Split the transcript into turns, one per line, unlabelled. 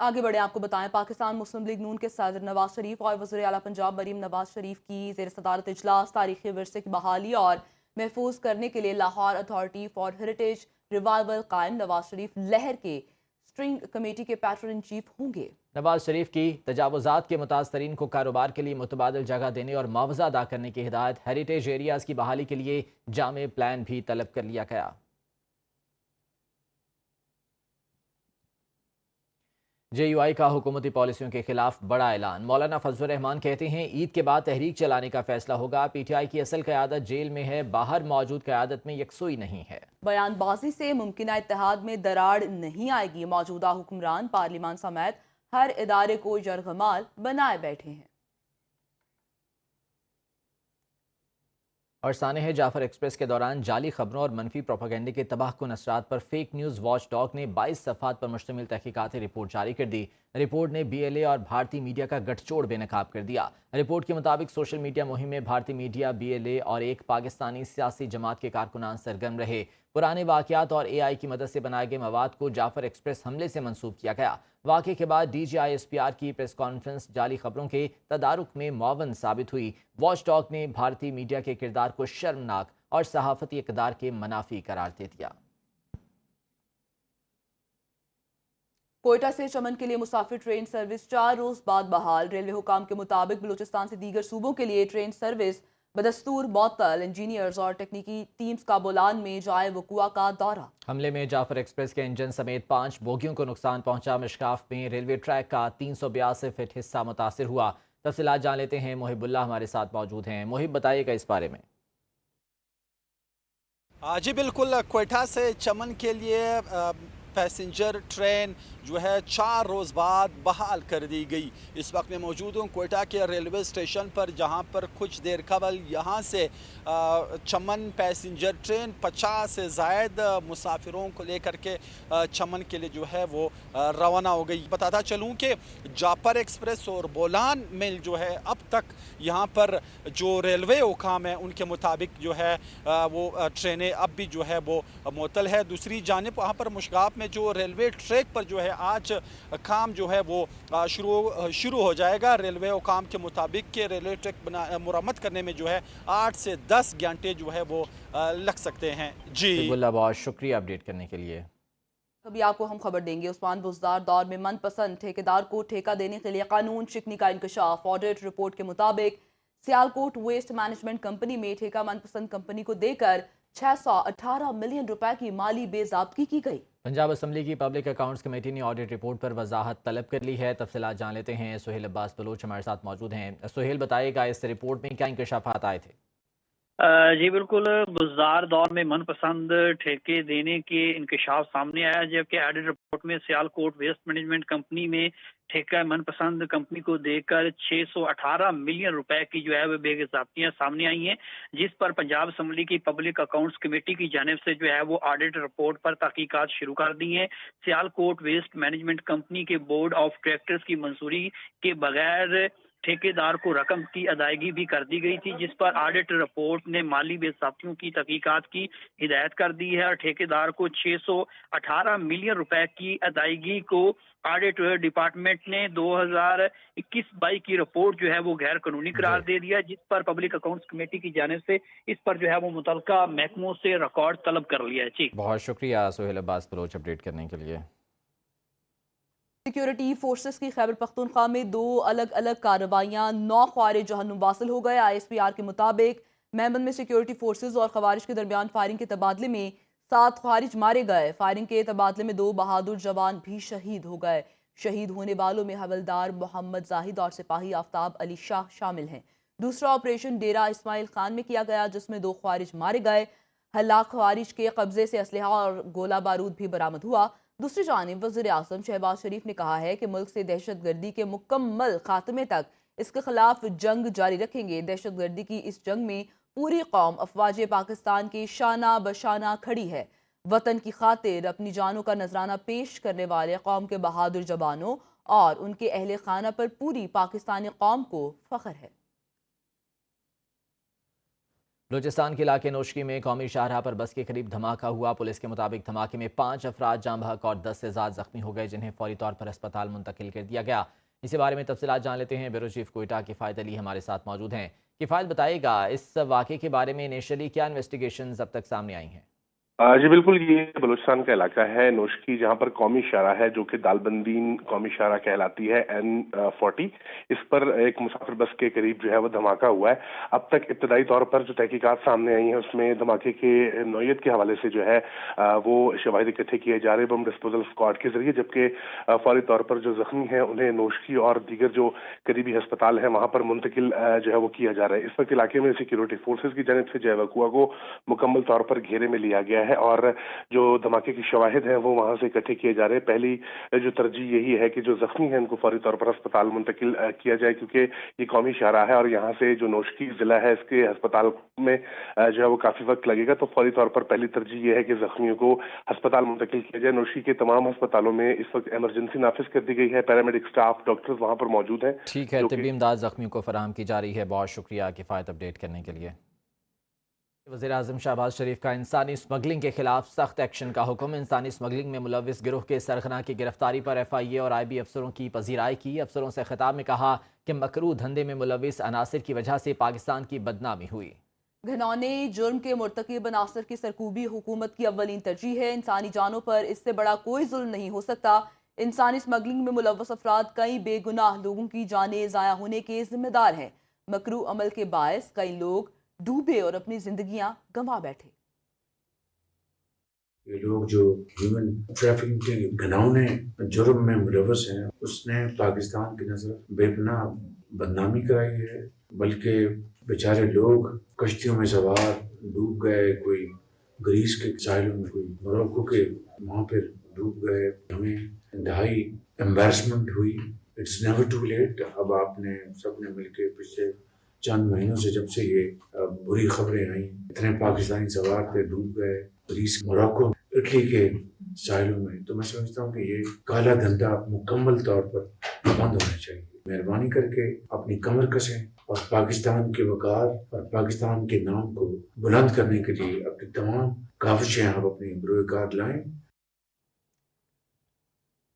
آگے بڑھیں، آپ کو بتائیں پاکستان مسلم لیگ نون کے صدر نواز شریف اور وزیر اعلیٰ پنجاب مریم نواز شریف کی زیر صدارت اجلاس تاریخی ورثے کی بحالی اور محفوظ کرنے کے لیے Lahore authority for heritage revival قائم۔ نواز شریف لہر کے اسٹرنگ کمیٹی کے پیٹرن ان چیف ہوں گے۔
نواز شریف کی تجاوزات کے متاثرین کو کاروبار کے لیے متبادل جگہ دینے اور معاوضہ ادا کرنے کی ہدایت۔ ہیریٹیج ایریاز کی بحالی کے لیے جامع پلان بھی طلب کر لیا گیا۔ جے یو آئی کا حکومتی پالیسیوں کے خلاف بڑا اعلان۔ مولانا فضل الرحمان کہتے ہیں عید کے بعد تحریک چلانے کا فیصلہ ہوگا۔ پی ٹی آئی کی اصل قیادت جیل میں ہے، باہر موجود قیادت میں یکسوئی نہیں ہے۔
بیان بازی سے ممکنہ اتحاد میں دراڑ نہیں آئے گی۔ موجودہ حکمران پارلیمان سمیت ہر ادارے کو یرغمال بنائے بیٹھے ہیں۔
اور سانحہ جعفر ایکسپریس کے دوران جعلی خبروں اور منفی پروپیگنڈے کے تباہ کن اثرات پر فیک نیوز واچ ڈاگ نے 22 صفحات پر مشتمل تحقیقاتی رپورٹ جاری کر دی۔ رپورٹ نے بی ایل اے اور بھارتی میڈیا کا گٹھ جوڑ بے نقاب کر دیا۔ رپورٹ کے مطابق سوشل میڈیا مہم میں بھارتی میڈیا، بی ایل اے اور ایک پاکستانی سیاسی جماعت کے کارکنان سرگرم رہے۔ پرانے واقعات اور اے آئی کی مدد سے بنائے گئے مواد کو جعفر ایکسپریس حملے سے منسوب کیا گیا۔ واقعے کے بعد D G I S P R کی پریس کانفرنس جعلی خبروں کے تدارک میں معاون ثابت ہوئی۔ واچ ڈاگ نے بھارتی میڈیا کے کردار کو شرمناک اور صحافتی اقدار کے منافی قرار دے دیا۔
کوئٹہ سے چمن کے لیے مسافر ٹرین سروس 4 روز بعد بحال۔ ریلوے حکام کے مطابق بلوچستان سے دیگر صوبوں کے لیے ٹرین سروس بدستور معطل۔ انجینئرز اور تکنیکی ٹیمز کا بولان میں جائے وقوع کا دورہ۔
حملے میں جعفر ایکسپریس کے انجن سمیت 5 بوگیوں کو نقصان پہنچا۔ مشکاف میں ریلوے ٹریک کا 382 فٹ حصہ متاثر ہوا۔ تفصیلات جان لیتے ہیں، محب اللہ ہمارے ساتھ موجود ہیں۔ محب، بتائیے گا اس بارے میں۔
جی بالکل، کوئٹہ سے چمن کے لیے پیسنجر ٹرین جو ہے 4 روز بعد بحال کر دی گئی۔ اس وقت میں موجود ہوں کوئٹہ کے ریلوے اسٹیشن پر، جہاں پر کچھ دیر قبل یہاں سے چمن پیسنجر ٹرین 50 سے زائد مسافروں کو لے کر کے چمن کے لیے جو ہے وہ روانہ ہو گئی۔ بتاتا چلوں کہ جعفر ایکسپریس اور بولان مل جو ہے اب تک یہاں پر جو ریلوے حکام ہیں ان کے مطابق جو ہے وہ ٹرینیں اب بھی جو ہے وہ معطل ہے۔ دوسری جانب وہاں پر مشگاف میں جو ریلوے ٹریک پر جو ہے آج کام جو ہے وہ شروع ہو جائے گا۔ ریلوے حکام کے مطابق کہ ریلوے ٹریک مرمت کرنے میں جو ہے 8 سے 10 گھنٹے جو ہے وہ لگ سکتے ہیں۔ جی
اللہ، بہت شکریہ اپڈیٹ کرنے کے لیے۔
ابھی آپ کو ہم خبر دیں گے۔ عثمان بزدار دور میں من پسند ٹھیکیدار کو ٹھیکہ دینے کے لیے قانون شکنی کا انکشاف۔ آڈٹ رپورٹ کے مطابق سیالکوٹ ویسٹ مینجمنٹ کمپنی میں ٹھیکہ من پسند کمپنی کو دے کر 618 ملین روپے کی مالی بے ضابطگی کی گئی۔
پنجاب اسمبلی کی پبلک اکاؤنٹس کمیٹی نے آڈٹ رپورٹ پر وضاحت طلب کر لی ہے۔ تفصیلات جان لیتے ہیں، سہیل عباس بلوچ ہمارے ساتھ موجود ہیں۔ سہیل، بتائیے گا اس رپورٹ میں کیا انکشافات آئے تھے؟
جی بالکل، بزدار دور میں من پسند ٹھیکے دینے کے انکشاف سامنے آیا، جبکہ آڈٹ رپورٹ میں سیالکوٹ ویسٹ مینجمنٹ کمپنی میں ٹھیکہ من پسند کمپنی کو دے کر 618 ملین روپے کی جو ہے وہ بے ضابطگیاں سامنے آئی ہیں، جس پر پنجاب اسمبلی کی پبلک اکاؤنٹس کمیٹی کی جانب سے جو ہے وہ آڈٹ رپورٹ پر تحقیقات شروع کر دی ہیں۔ سیالکوٹ ویسٹ مینجمنٹ کمپنی کے بورڈ آف ڈائریکٹرز کی منظوری کے بغیر ٹھیکیدار کو رقم کی ادائیگی بھی کر دی گئی تھی، جس پر آڈٹ رپورٹ نے مالی بے ضابطگیوں کی تحقیقات کی ہدایت کر دی ہے اور ٹھیکیدار کو 618 ملین روپے کی ادائیگی کو آڈٹ ڈپارٹمنٹ نے 2021-22 کی رپورٹ جو ہے وہ غیر قانونی قرار دے دیا، جس پر پبلک اکاؤنٹس کمیٹی کی جانب سے اس پر جو ہے وہ متعلقہ محکموں سے ریکارڈ طلب کر لیا ہے۔ جی
بہت شکریہ سہیل عباس بلوچ اپڈیٹ کرنے کے لیے۔
سیکیورٹی فورسز کی خیبر پختونخوا میں 2 الگ الگ کارروائیاں، 9 خوارج جہنم واصل ہو گئے۔ آئی ایس پی آر کے مطابق میمن میں سیکیورٹی فورسز اور خوارج کے درمیان فائرنگ کے تبادلے میں 7 خوارج مارے گئے۔ فائرنگ کے تبادلے میں 2 بہادر جوان بھی شہید ہو گئے۔ شہید ہونے والوں میں حوالدار محمد زاہد اور سپاہی آفتاب علی شاہ شامل ہیں۔ دوسرا آپریشن ڈیرہ اسماعیل خان میں کیا گیا، جس میں 2 خوارج مارے گئے۔ ہلاک خوارج کے قبضے سے اسلحہ اور گولہ بارود بھی برآمد ہوا۔ دوسری جانب وزیر اعظم شہباز شریف نے کہا ہے کہ ملک سے دہشت گردی کے مکمل خاتمے تک اس کے خلاف جنگ جاری رکھیں گے۔ دہشت گردی کی اس جنگ میں پوری قوم افواج پاکستان کی شانہ بشانہ کھڑی ہے۔ وطن کی خاطر اپنی جانوں کا نذرانہ پیش کرنے والے قوم کے بہادر جوانوں اور ان کے اہل خانہ پر پوری پاکستانی قوم کو فخر ہے۔
بلوچستان کے علاقے نوشکی میں قومی شاہراہ پر بس کے قریب دھماکہ ہوا۔ پولیس کے مطابق دھماکے میں 5 افراد جاں بحق اور 10 سے زائد زخمی ہو گئے، جنہیں فوری طور پر ہسپتال منتقل کر دیا گیا۔ اسی بارے میں تفصیلات جان لیتے ہیں۔ بیورو چیف کوئٹہ کفایت علی ہمارے ساتھ موجود ہیں۔ کفایت، بتائے گا اس واقعے کے بارے میں انیشلی کیا انویسٹیگیشنز اب تک سامنے آئی ہیں؟
جی بالکل، یہ بلوچستان کا علاقہ ہے نوشکی، جہاں پر قومی شاہراہ ہے جو کہ دالبندین قومی شاہراہ کہلاتی ہے N40۔ اس پر ایک مسافر بس کے قریب جو ہے وہ دھماکہ ہوا ہے۔ اب تک ابتدائی طور پر جو تحقیقات سامنے آئی ہیں اس میں دھماکے کے نوعیت کے حوالے سے جو ہے وہ شواہد اکٹھے کیے جا رہے بم ڈسپوزل اسکواڈ کے ذریعے، جبکہ فوری طور پر جو زخمی ہیں انہیں نوشکی اور دیگر جو قریبی ہسپتال ہیں وہاں پر منتقل جو ہے وہ کیا جا رہا ہے۔ اس وقت علاقے میں سیکیورٹی فورسز کی جانب سے جو ہے وقوع کو مکمل طور پر گھیرے میں لیا گیا ہے اور جو دھماکے کی شواہد ہیں وہ وہاں سے اکٹھے کیے جا رہے ہیں۔ پہلی جو ترجیح یہی ہے کہ جو زخمی ہیں ان کو فوری طور پر ہسپتال منتقل کیا جائے، کیونکہ یہ قومی شاہراہ ہے اور یہاں سے جو نوشکی ضلع ہے اس کے ہسپتال میں جو ہے وہ کافی وقت لگے گا، تو فوری طور پر پہلی ترجیح یہ ہے کہ زخمیوں کو ہسپتال منتقل کیا جائے۔ نوشکی کے تمام ہسپتالوں میں اس وقت ایمرجنسی نافذ کر دی گئی ہے، پیرامیڈک اسٹاف ڈاکٹرز وہاں پر موجود ہیں۔
ٹھیک ہے، طبی امداد زخمیوں کو فراہم کی جا رہی ہے۔ بہت شکریہ کفایت اپڈیٹ کرنے کے لیے۔ وزیراعظم شہباز شریف کا انسانی اسمگلنگ کے خلاف سخت ایکشن کا حکم۔ انسانی اسمگلنگ میں ملوث گروہ کے سرغنہ کی گرفتاری پر FIA اور IB افسروں کی پذیرائی کی۔ افسروں سے خطاب میں کہا کہ مکروہ دھندے میں ملوث عناصر کی وجہ سے پاکستان کی بدنامی ہوئی۔
گھنونے جرم کے مرتکب عناصر کی سرکوبی حکومت کی اولین ترجیح ہے۔ انسانی جانوں پر اس سے بڑا کوئی ظلم نہیں ہو سکتا۔ انسانی اسمگلنگ میں ملوث افراد کئی بے گناہ لوگوں کی جانیں ضائع ہونے کے ذمہ دار ہیں۔ مکروہ عمل کے باعث کئی لوگ ڈوبے اور اپنی زندگیاں گنوا بیٹھے۔
یہ لوگ جو ہیومن ٹریفکنگ کے گھناؤنے جرم میں ملوث ہیں، اس نے پاکستان کی نظر بے پناہ بدنامی کرائی ہے، بلکہ بیچارے لوگ کشتیوں میں سوار ڈوب گئے، کوئی گریس کے ساحلوں میں، کوئی موروکو کے وہاں پہ ڈوب گئے۔ ہمیں انتہائی امبیرسمنٹ ہوئی۔ It's never too late. اب آپ نے سب نے مل کے پچھلے چند مہینوں سے جب سے یہ بری خبریں آئیں، اتنے پاکستانی سوار تھے ڈوب گئے گریس، موروکو، اٹلی کے ساحلوں میں، تو میں سمجھتا ہوں کہ یہ کالا دھندا مکمل طور پر بند ہونا چاہیے۔ مہربانی کر کے اپنی کمر کسیں اور پاکستان کے وقار اور پاکستان کے نام کو بلند کرنے کے لیے اپنی تمام کاوشیں آپ اپنی بروئے کار لائیں۔